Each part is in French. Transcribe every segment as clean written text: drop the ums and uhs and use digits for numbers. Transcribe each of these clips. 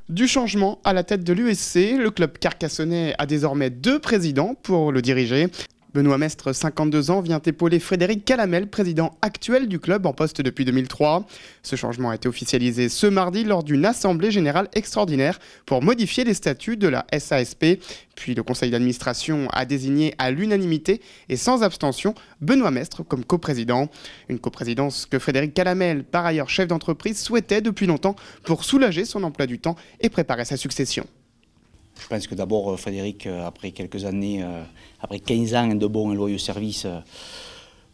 Du changement à la tête de l'USC, le club carcassonnais a désormais 2 présidents pour le diriger. Benoît Mestre, 52 ans, vient épauler Frédéric Calamel, président actuel du club en poste depuis 2003. Ce changement a été officialisé ce mardi lors d'une assemblée générale extraordinaire pour modifier les statuts de la SASP. Puis le conseil d'administration a désigné à l'unanimité et sans abstention Benoît Mestre comme coprésident. Une coprésidence que Frédéric Calamel, par ailleurs chef d'entreprise, souhaitait depuis longtemps pour soulager son emploi du temps et préparer sa succession. Je pense que d'abord Frédéric, après quelques années, après 15 ans de bons et loyaux services,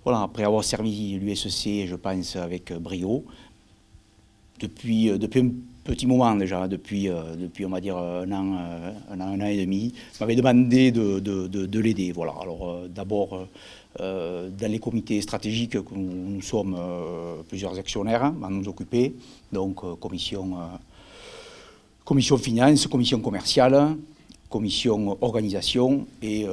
voilà, après avoir servi l'USC, je pense, avec brio, depuis un petit moment déjà, depuis on va dire un an et demi, m'avait demandé de l'aider. Voilà. Alors d'abord, dans les comités stratégiques, nous sommes plusieurs actionnaires à nous occuper, donc commission finance, commission commerciale, commission organisation et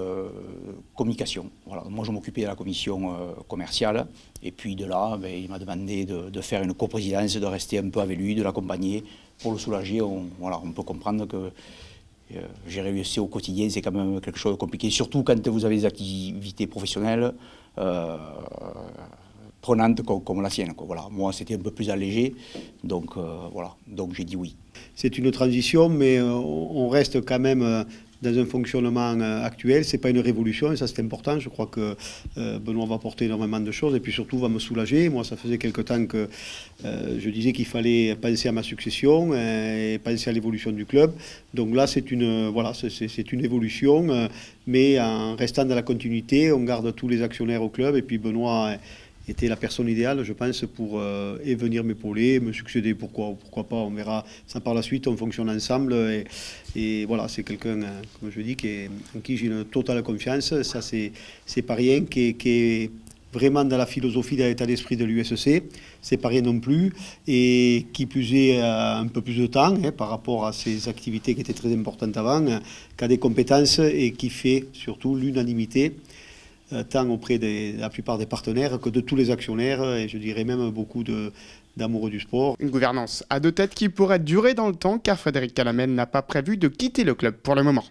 communication. Voilà. Moi, je m'occupais de la commission commerciale. Et puis de là, il m'a demandé de faire une coprésidence, de rester un peu avec lui, de l'accompagner pour le soulager. Voilà, on peut comprendre que gérer l'USC au quotidien, c'est quand même quelque chose de compliqué, surtout quand vous avez des activités professionnelles prenante comme la sienne. Voilà. Moi, c'était un peu plus allégé, donc voilà, donc j'ai dit oui. C'est une transition, mais on reste quand même dans un fonctionnement actuel. Ce n'est pas une révolution, et ça c'est important. Je crois que Benoît va apporter énormément de choses, et puis surtout va me soulager. Moi, ça faisait quelque temps que je disais qu'il fallait penser à ma succession et penser à l'évolution du club. Donc là, c'est une, voilà, c'est une évolution, mais en restant dans la continuité, on garde tous les actionnaires au club, et puis Benoît était la personne idéale, je pense, pour venir m'épauler, me succéder, pourquoi pas, on verra ça par la suite, on fonctionne ensemble, et voilà, c'est quelqu'un, comme je dis, en qui j'ai une totale confiance, ça c'est pas rien, qui est vraiment dans la philosophie, dans l'état d'esprit de l'USC, c'est pas rien non plus, et qui plus est un peu plus de temps par rapport à ses activités qui étaient très importantes avant, qui a des compétences et qui fait surtout l'unanimité, tant auprès de la plupart des partenaires que de tous les actionnaires, et je dirais même beaucoup d'amoureux du sport. Une gouvernance à 2 têtes qui pourrait durer dans le temps, car Frédéric Calamel n'a pas prévu de quitter le club pour le moment.